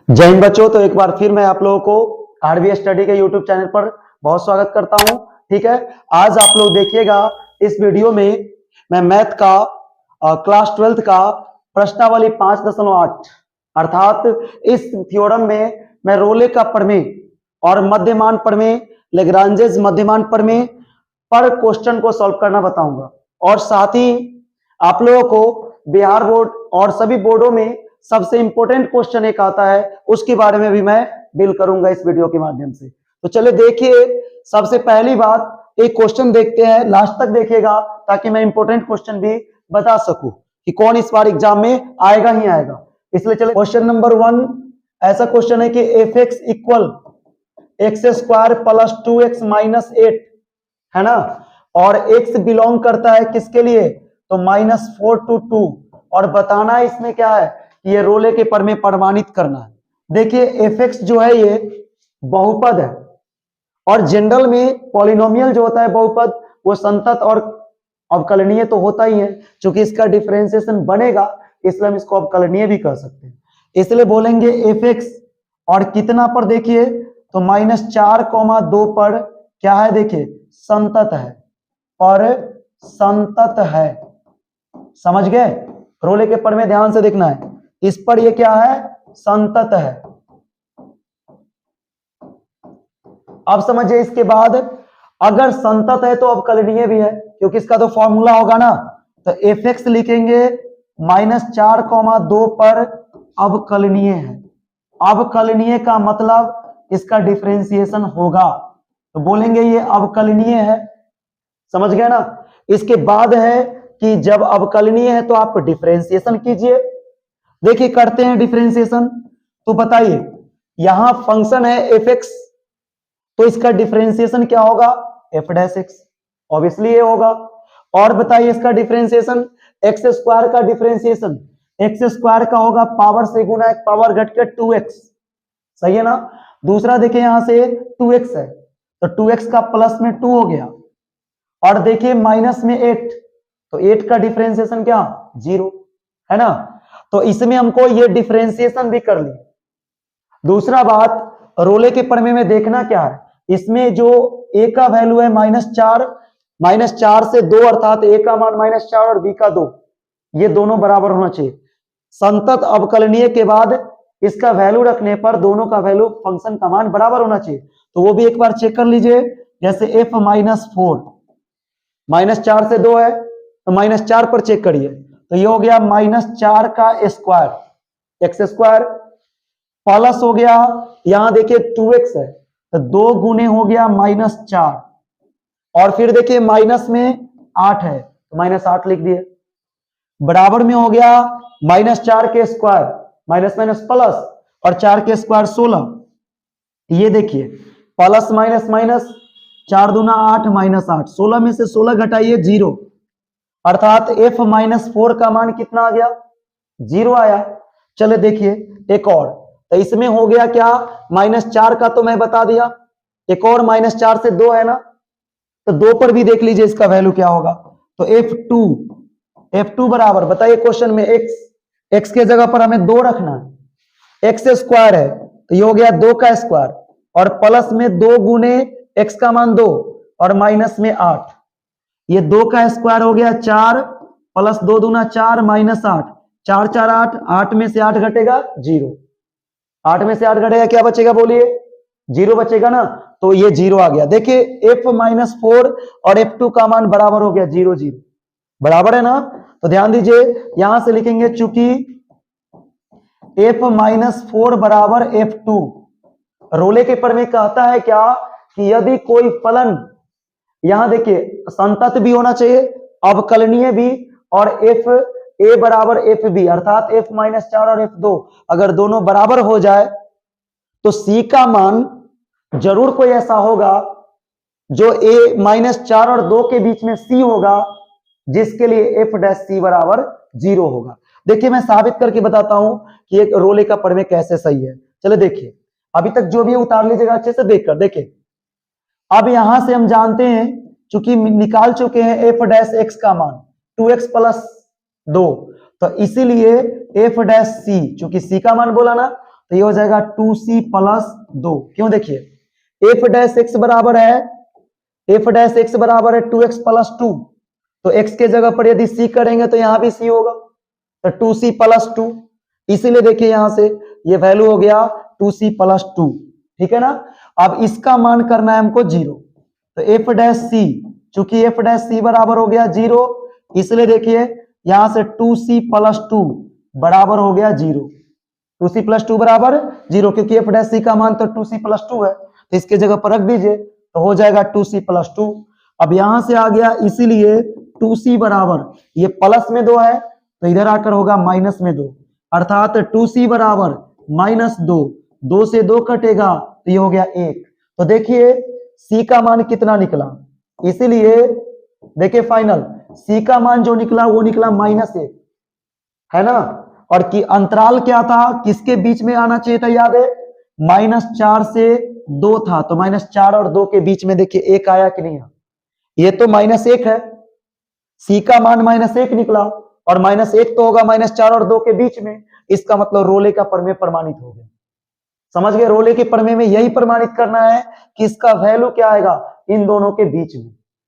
जय हिंद बच्चों। तो एक बार फिर मैं आप लोगों को आरबीएस स्टडी के यूट्यूब चैनल पर बहुत स्वागत करता हूं। ठीक है, आज आप लोग देखिएगा इस वीडियो में मैं मैथ का क्लास 12th का प्रश्नावली 5.8 अर्थात इस थ्योरम में मैं रोले का प्रमेय और मध्यमान प्रमेय, लेग्रांजेस मध्यमान प्रमेय पर क्वेश्चन को सॉल्व करना बताऊंगा। और साथ ही आप लोगों को बिहार बोर्ड और सभी बोर्डों में सबसे इंपॉर्टेंट क्वेश्चन एक आता है, उसके बारे में भी मैं डील करूंगा इस वीडियो के माध्यम से। तो चलिए देखिए, सबसे पहली बात एक क्वेश्चन देखते हैं, लास्ट तक देखिएगा ताकि मैं इंपॉर्टेंट क्वेश्चन भी बता सकूं कि कौन इस बार एग्जाम में आएगा ही आएगा। इसलिए चलिए क्वेश्चन नंबर 1 ऐसा क्वेश्चन है कि F x equal x square plus 2x minus 8 है ना, और x बिलोंग करता है किसके लिए, तो -4 to 2, और बताना है इसमें क्या है कि ये रोले के प्रमेय प्रमाणित करना है। देखिए एफ एक्स जो है ये बहुपद है, और जनरल में पॉलिनोमियल जो होता है बहुपद वो संतत और अवकलनीय तो होता ही है। क्योंकि इसका डिफरेंशिएशन बनेगा इसलिए हम इसको अवकलनीय भी कह सकते हैं। इसलिए बोलेंगे एफ एक्स और कितना पर, देखिए तो -4,2 पर क्या है, देखिए संतत है और संतत है। समझ गए, रोले के प्रमेय ध्यान से देखना है, इस पर ये क्या है, संतत है। अब समझिए इसके बाद अगर संतत है तो अवकलनीय भी है, क्योंकि इसका तो फॉर्मूला होगा ना। तो एफ एक्स लिखेंगे -4,2 पर अवकलनीय है। अवकलनीय का मतलब इसका डिफरेंशिएशन होगा, तो बोलेंगे ये अवकलनीय है। समझ गए ना। इसके बाद है कि जब अवकलनीय है तो आप डिफरेंशिएशन कीजिए। देखिए करते हैं डिफरेंशिएशन। तो बताइए यहां फंक्शन है एफ एक्स, तो इसका डिफरेंशिएशन क्या होगा, एफ डैश एक्स, ऑब्वियसली ये होगा। और बताइए इसका डिफरेंशिएशन, एक्स स्क्वायर का डिफरेंशिएशन, एक्स स्क्वायर का होगा पावर से गुना एक, पावर घट के 2x, सही है ना। दूसरा देखिए यहां से 2x है तो 2x का प्लस में 2 हो गया, और देखिए माइनस में 8, तो 8 का डिफरेंशिएशन क्या, 0 है ना। तो इसमें हमको ये डिफरेंशिएशन भी कर लिया। दूसरा बात, रोले के प्रमेय में देखना क्या है, इसमें जो a का वैल्यू है -4 से 2, अर्थात a का मान -4 और b का 2, ये दोनों बराबर होना चाहिए। संतत अवकलनीय के बाद इसका वैल्यू रखने पर दोनों का वैल्यू फंक्शन का मान बराबर होना चाहिए। तो वो भी एक बार चेक कर लीजिए। जैसे f -4, -4 से 2 है तो -4 पर चेक करिए, तो ये हो गया -4 का स्क्वायर एक्स स्क्वायर, प्लस हो गया यहां देखिए 2x है तो 2 गुने हो गया -4, और फिर देखिए माइनस में 8 है तो -8 लिख दिए, बराबर में हो गया -4 के स्क्वायर माइनस माइनस प्लस, और 4 के स्क्वायर 16। ये देखिए प्लस माइनस माइनस, 4 दूना 8 -8, 16 में से 16 घटाइए 0, अर्थात f -4 का मान कितना आ गया, 0 आया। चले देखिए एक और, तो इसमें हो गया क्या, -4 का तो मैं बता दिया, एक और -4 से 2 है ना, तो 2 पर भी देख लीजिए इसका वैल्यू क्या होगा। तो f2 बराबर, बताइए क्वेश्चन में x के जगह पर हमें 2 रखना है, एक्स स्क्वायर है तो ये हो गया 2 का स्क्वायर, और प्लस में 2 गुने x का मान 2 और माइनस में 8, ये 2 का स्क्वायर हो गया 4, प्लस 2 दूना 4 -8, 4 4 8, 8 में से 8 घटेगा 0, 8 में से 8 घटेगा क्या बचेगा, बोलिए 0 बचेगा ना। तो ये 0 आ गया। देखिए f -4 और f2 का मान बराबर हो गया 0 0, बराबर है ना। तो ध्यान दीजिए यहां से लिखेंगे चूंकि f -4 बराबर f2, रोले के प्रमेय कहता है क्या कि यदि कोई फलन, यहां देखिए संतत भी होना चाहिए, अवकलनीय भी, और f a बराबर f b, अर्थात f -4 और f2 अगर दोनों बराबर हो जाए तो c का मान जरूर कोई ऐसा होगा जो a -4 और 2 के बीच में c होगा, जिसके लिए f डैश c बराबर 0 होगा। देखिए मैं साबित करके बताता हूं कि एक रोले का प्रमेय कैसे सही है। चले देखिए, अभी तक जो भी उतार लीजिएगा अच्छे से देखकर। देखिए अब यहां से हम जानते हैं, चूंकि निकाल चुके हैं f डैश x का मान 2x + 2, तो इसीलिए f डैश c, चूंकि c का मान बोला ना, तो ये हो जाएगा 2c प्लस 2। क्यों, देखिए एफ डैश एक्स बराबर है, एफ डैश एक्स बराबर है 2x प्लस 2, तो x के जगह पर यदि c करेंगे तो यहां भी c होगा, तो 2c प्लस 2। इसीलिए देखिए यहां से ये वैल्यू हो गया 2c प्लस 2, ठीक है ना। अब इसका मान करना है हमको 0, तो एफ डैश सी, चूंकि एफ डैश सी बराबर हो गया 0, इसलिए देखिए यहां से 2c प्लस 2 बराबर हो गया 0, 2c प्लस 2 बराबर 0, क्योंकि एफ डैश सी का मान तो 2c प्लस 2 है, तो इसके जगह पर रख दीजिए, तो हो जाएगा 2c प्लस 2। अब यहां से आ गया, इसीलिए 2c बराबर, ये प्लस में 2 है तो इधर आकर होगा माइनस में 2, अर्थात 2c बराबर माइनस 2, 2 से 2 कटेगा तो ये हो गया 1। तो देखिए c का मान कितना निकला, इसीलिए देखिए फाइनल c का मान जो निकला वो निकला -1, है ना। और कि अंतराल क्या था, किसके बीच में आना चाहिए था, याद है -4 से 2 था, तो -4 और 2 के बीच में देखिए 1 आया कि नहीं आया, ये तो -1 है, c का मान -1 निकला, और -1 तो होगा -4 और 2 के बीच में, इसका मतलब रोले का प्रमेय प्रमाणित हो गया। समझ गए, रोले के प्रमेय में यही प्रमाणित करना है कि इसका वैल्यू क्या आएगा इन दोनों के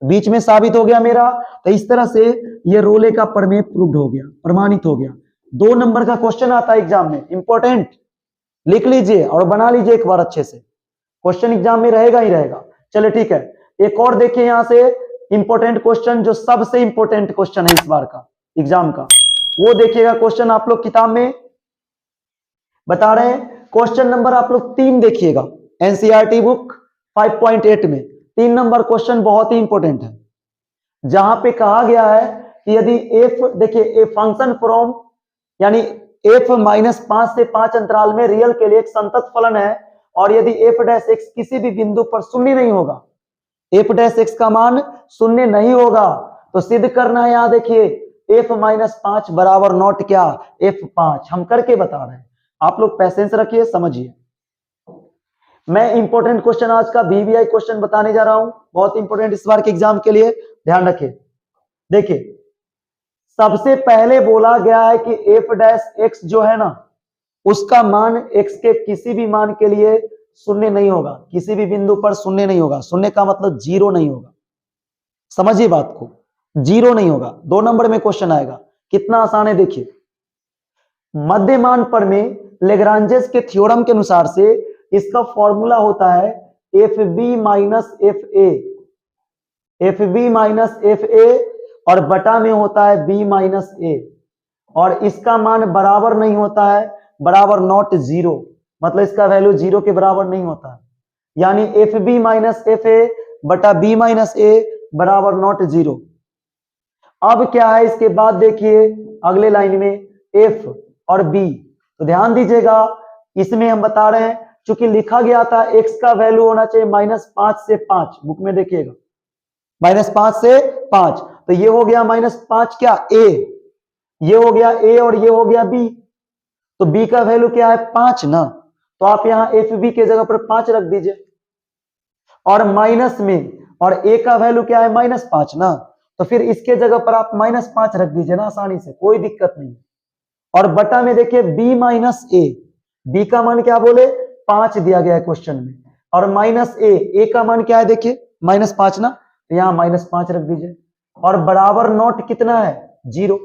बीच में साबित हो गया मेरा। तो इस तरह से ये रोले का प्रमेय प्रूव्ड हो गया, प्रमाणित हो गया। 2 नंबर का क्वेश्चन आता है एग्जाम में, इंपॉर्टेंट, लिख लीजिए और बना लीजिए एक बार अच्छे से, क्वेश्चन एग्जाम में रहेगा ही रहेगा। चलिए ठीक है, एक और देखिए यहां से इंपॉर्टेंट क्वेश्चन, जो सबसे इंपॉर्टेंट क्वेश्चन है इस बार का एग्जाम का, वो देखिएगा। क्वेश्चन आप लोग किताब में बता रहे हैं, क्वेश्चन नंबर आप लोग 3 देखिएगा, एनसीईआरटी बुक 5.8 में 3 नंबर क्वेश्चन बहुत ही इंपॉर्टेंट है, जहां पे कहा गया है कि यदि एफ, देखिए ए फंक्शन फ्रॉम, यानी एफ -5 से 5 अंतराल में रियल के लिए एक संतत फलन है, और यदि एफ डैश एक्स किसी भी बिंदु पर शून्य नहीं होगा, एफ डैश एक्स का मान शून्य नहीं होगा, तो सिद्ध करना है। यहां देखिए एफ -5 बराबर नॉट क्या, f5, हम करके बता रहे हैं, आप लोग पैसेंस रखिए, समझिए। मैं इंपॉर्टेंट क्वेश्चन आज का वीवीआई क्वेश्चन बताने जा रहा हूं, बहुत इंपॉर्टेंट इस बार के एग्जाम के लिए, ध्यान रखिए। देखिए सबसे पहले बोला गया है कि एफ डैश एक्स जो है ना, उसका मान एक्स के किसी भी मान के लिए शून्य नहीं होगा, किसी भी बिंदु पर शून्य नहीं होगा, शून्य का मतलब 0 नहीं होगा, समझिए बात को, 0 नहीं होगा। 2 नंबर में क्वेश्चन आएगा, कितना आसान है देखिए। मध्यमान प्रमेय लेग्रांजेस के थ्योरम के अनुसार से इसका फॉर्मूला होता है F B minus F A, और बटा में होता है बी माइनस ए, और इसका मान बराबर नहीं होता है, बराबर नॉट 0, मतलब इसका वैल्यू 0 के बराबर नहीं होता है, यानी F B minus F A बटा बी माइनस ए बराबर नॉट 0। अब क्या है इसके बाद देखिए अगले लाइन में एफ और बी, तो ध्यान दीजिएगा, इसमें हम बता रहे हैं चूंकि लिखा गया था x का वैल्यू होना चाहिए -5 से 5, बुक में देखिएगा -5 से 5, तो ये हो गया -5 क्या a, ये हो गया a और ये हो गया b, तो b का वैल्यू क्या है 5 ना, तो आप यहां एफ बी के जगह पर 5 रख दीजिए, और माइनस में, और a का वैल्यू क्या है -5 ना, तो फिर इसके जगह पर आप -5 रख दीजिए ना, आसानी से, कोई दिक्कत नहीं। और बटा में देखिए b माइनस ए, b का मान क्या बोले 5 दिया गया है क्वेश्चन में, और माइनस ए का मान क्या है देखिए -5 ना, तो यहां -5 रख दीजिए, और बराबर नॉट कितना है 0,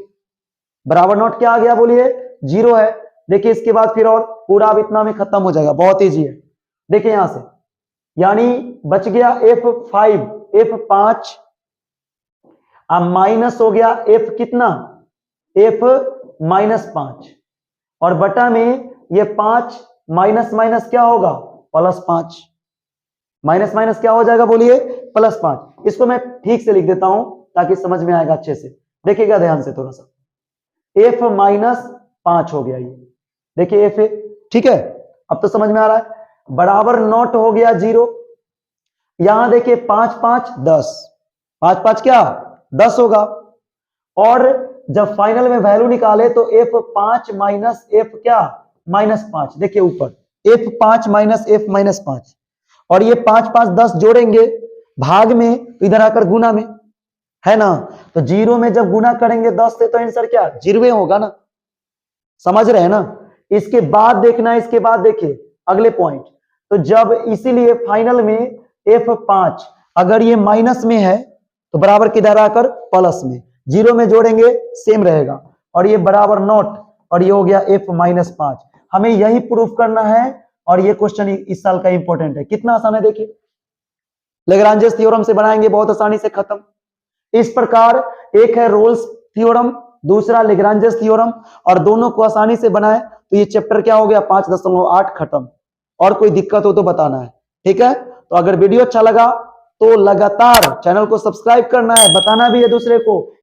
बराबर नॉट क्या आ गया बोलिए 0 है। देखिए इसके बाद फिर और पूरा अब इतना में खत्म हो जाएगा, बहुत ईजी है। देखिए यहां से, यानी बच गया f5, अब माइनस हो गया f कितना, f -5, और बटा में ये 5 माइनस माइनस क्या होगा +5, माइनस माइनस क्या हो जाएगा बोलिए +5। इसको मैं ठीक से लिख देता हूं ताकि समझ में आएगा अच्छे से, देखिएगा ध्यान से थोड़ा सा, f -5 हो गया ये, देखिए f, ठीक है, अब तो समझ में आ रहा है, बराबर नॉट हो गया 0, यहां देखिए 5 5 10, 5 5 क्या 10 होगा, और जब फाइनल में वैल्यू निकाले तो f5 माइनस f क्या -5, देखिए ऊपर f5 माइनस f -5, और ये 5 5 10 जोड़ेंगे भाग में, तो इधर आकर गुना में, है ना, तो 0 में जब गुना करेंगे 10 से तो आंसर क्या 0 होगा ना, समझ रहे हैं ना। इसके बाद देखना है, इसके बाद देखिए अगले पॉइंट। तो जब इसीलिए फाइनल में F5 अगर ये माइनस में है तो बराबर किधर आकर प्लस में, जीरो में जोड़ेंगे सेम रहेगा, और ये बराबर नॉट, और ये हो गया F-5। हमें यही प्रूफ करना है, और ये क्वेश्चन इस साल का इंपॉर्टेंट है। कितना आसान है देखिए, लेग्रांजेस थ्योरम से बनाएंगे बहुत आसानी से खत्म। इस प्रकार एक है रोल्स थ्योरम, दूसरा लेग्रांजेस थ्योरम, और दोनों को आसानी से बनाए तो ये चैप्टर क्या हो गया 5.8 खत्म। और कोई दिक्कत हो तो बताना है, ठीक है। तो अगर वीडियो अच्छा लगा तो लगातार चैनल को सब्सक्राइब करना है, बताना भी है दूसरे को